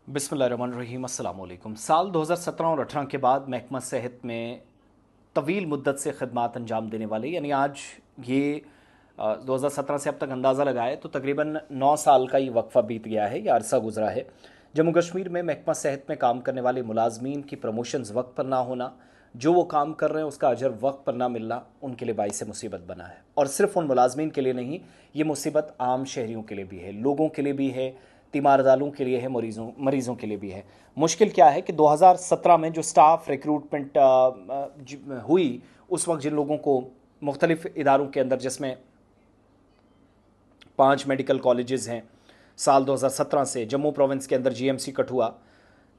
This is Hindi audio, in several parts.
बिस्मिल्लाहिर्रहमानिर्रहीम अस्सलाम वालेकुम। साल 2017 और 18 के बाद महकमा सेहत में तवील मुद्दत से खदमात अंजाम देने वाले यानी आज ये 2017 से अब तक अंदाज़ा लगाए तो तकरीबन 9 साल का ये वक्फ़ा बीत गया है या अरसा गुजरा है। जम्मू कश्मीर में महकमा सेहत में काम करने वाले मुलाजमीन की प्रमोशंस वक्त पर ना होना, जो वो काम कर रहे हैं उसका अजर वक्त पर ना मिलना उनके लिए बाइस मुसीबत बना है। और सिर्फ उन मुलाजमीन के लिए नहीं, ये मुसीबत आम शहरियों के लिए भी है, लोगों के लिए भी है, तीमारदारों के लिए है, मरीज़ों के लिए भी है। मुश्किल क्या है कि 2017 में जो स्टाफ रिक्रूटमेंट हुई, उस वक्त जिन लोगों को मुख्तलिफ इदारों के अंदर, जिसमें 5 मेडिकल कॉलेजेस हैं, साल 2017 से जम्मू प्रोविंस के अंदर जीएमसी कठुआ,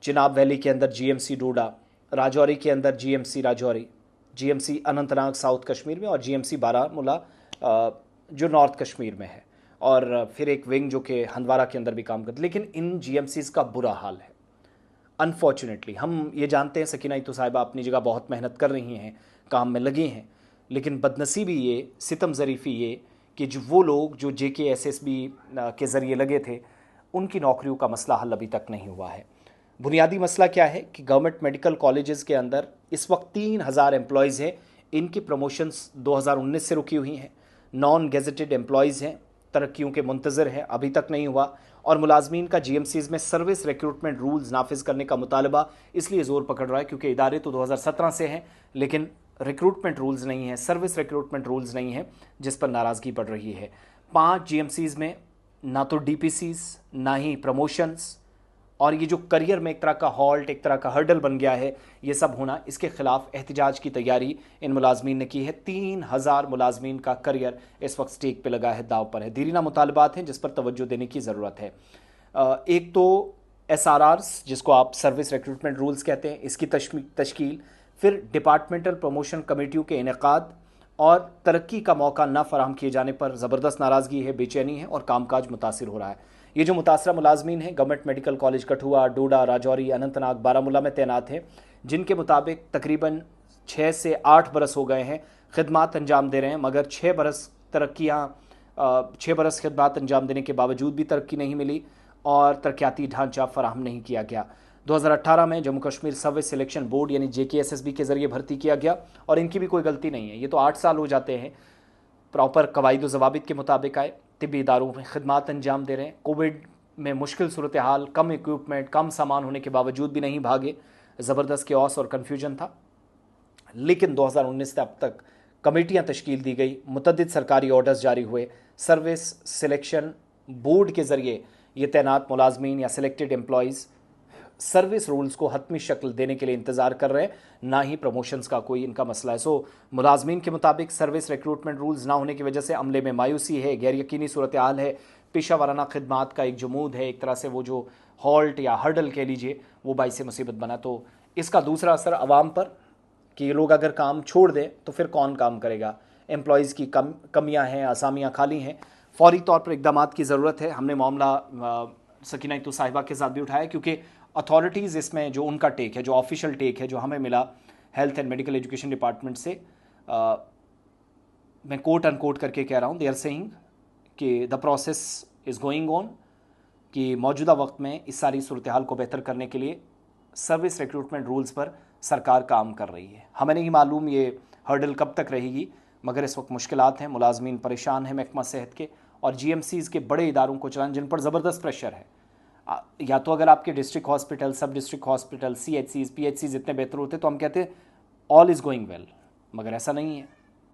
चिनाब वैली के अंदर जीएमसी डोडा, राजौरी के अंदर GMC Rajouri, GMC Anantnag south Kashmir में और जीएमसी बारामूला जो नॉर्थ कश्मीर में है, और फिर एक विंग जो कि हंदवारा के अंदर भी काम करती। लेकिन इन जीएमसीज़ का बुरा हाल है। अनफॉर्चुनेटली हम ये जानते हैं सकीना तो साहिबा अपनी जगह बहुत मेहनत कर रही हैं, काम में लगे हैं, लेकिन बदनसीबी ये, सितम ज़रीफ़ी ये कि जो वो लोग जो JKSSB के ज़रिए लगे थे, उनकी नौकरियों का मसला हल अभी तक नहीं हुआ है। बुनियादी मसला क्या है कि गवर्नमेंट मेडिकल कॉलेजेस के अंदर इस वक्त 3000 एम्प्लॉयज़ हैं, इनकी प्रमोशंस 2019 से रुकी हुई हैं। नॉन गेजेटेड एम्प्लॉयज़ हैं, तरक्कियों के मुंतज़र हैं, अभी तक नहीं हुआ। और मुलाजमीन का जीएमसीज़ में सर्विस रिक्रूटमेंट रूल्स नाफिज करने का मुतालबा इसलिए ज़ोर पकड़ रहा है क्योंकि इदारे तो 2017 से हैं, लेकिन रिक्रूटमेंट रूल्स नहीं हैं, सर्विस रिक्रूटमेंट रूल्स नहीं हैं, जिस पर नाराज़गी बढ़ रही है। 5 जीएमसीज़ में ना तो DPCs, ना ही प्रमोशंस, और ये जो करियर में एक तरह का हॉल्ट, एक तरह का हर्डल बन गया है, ये सब होना, इसके खिलाफ एहतजाज की तैयारी इन मुलाजमीन ने की है। 3000 मुलाजमीन का करियर इस वक्त स्टेक पे लगा है, दाव पर है। दीरीना मुतालबात हैं जिस पर तवज्जो देने की ज़रूरत है। एक तो SRRs, जिसको आप सर्विस रिक्रूटमेंट रूल्स कहते हैं, इसकी तश्कील, फिर डिपार्टमेंटल प्रमोशन कमेटियों के इनेकाद और तरक्की का मौका न फराहम किए जाने पर ज़बरदस्त नाराज़गी है, बेचैनी है और कामकाज मुतासिर हो रहा है। ये जो मुतासरा मुलाजमीन हैं गवर्नमेंट मेडिकल कॉलेज कठुआ, डोडा, राजौरी, अनंतनाग, बारामूला में तैनात हैं, जिनके मुताबिक तकरीबन 6 से 8 बरस हो गए हैं खिदमात अंजाम दे रहे हैं, मगर 6 बरस खिदमात अंजाम देने के बावजूद भी तरक्की नहीं मिली और तरक्याती ढांचा फराहम नहीं किया गया। 2018 में Jammu Kashmir service selection board यानी JKSSB के ज़रिए भर्ती किया गया और इनकी भी कोई गलती नहीं है। ये तो 8 साल हो जाते हैं, प्रॉपर कवायद ज़वाबित के मुताबिक आए, तिब्बी इदारों में खिदमात अंजाम दे रहे हैं। कोविड में मुश्किल सूरत हाल, कम इक्विपमेंट, कम सामान होने के बावजूद भी नहीं भागे, ज़बरदस्त केओस और कन्फ्यूजन था। लेकिन 2019 से अब तक कमेटियाँ तश्कील दी गई, मुतअद्दिद सरकारी ऑर्डर्स जारी हुए, सर्विस सिलेक्शन बोर्ड के ज़रिए ये तैनात मुलाजमीन या सिलेक्टेड एम्प्लॉयज़ सर्विस रूल्स को हतमी शक्ल देने के लिए इंतज़ार कर रहे हैं, ना ही प्रमोशंस का कोई इनका मसला है। मुलाजमीन के मुताबिक सर्विस रिक्रूटमेंट रूल्स ना होने की वजह से अमले में मायूसी है, गैर यकीनी सूरत हाल है, पेशा वाराना खिदमात का एक जमूद है, एक तरह से वो जो हॉल्ट या हर्डल कह लीजिए, वो बाइस मुसीबत बना। तो इसका दूसरा असर आवाम पर कि ये लोग अगर काम छोड़ दें तो फिर कौन काम करेगा। एम्प्लॉयज़ की कमियाँ हैं, असामियाँ खाली हैं, फौरी तौर पर इकदाम की ज़रूरत है। हमने मामला सकीना तो साहिबा के साथ भी उठाया क्योंकि अथॉरिटीज़ इसमें जो उनका टेक है, जो ऑफिशियल टेक है, जो हमें मिला health and medical education department से, मैं कोट अनकोट करके कह रहा हूँ, दे आर सेइंग कि the process is going on, कि मौजूदा वक्त में इस सारी सूरत हाल को बेहतर करने के लिए सर्विस रिक्रूटमेंट रूल्स पर सरकार काम कर रही है। हमें नहीं मालूम ये हर्डल कब तक रहेगी, मगर इस वक्त मुश्किलात हैं, मुलाजमीन परेशान हैं महकमा सेहत के और GMCs के बड़े इदारों को चलाने, जिन पर ज़बरदस्त प्रेशर है। या तो अगर आपके डिस्ट्रिक्ट हॉस्पिटल, सब डिस्ट्रिक्ट हॉस्पिटल, CHCs, PHCs इतने बेहतर होते तो हम कहते ऑल इज़ गोइंग वेल, मगर ऐसा नहीं है।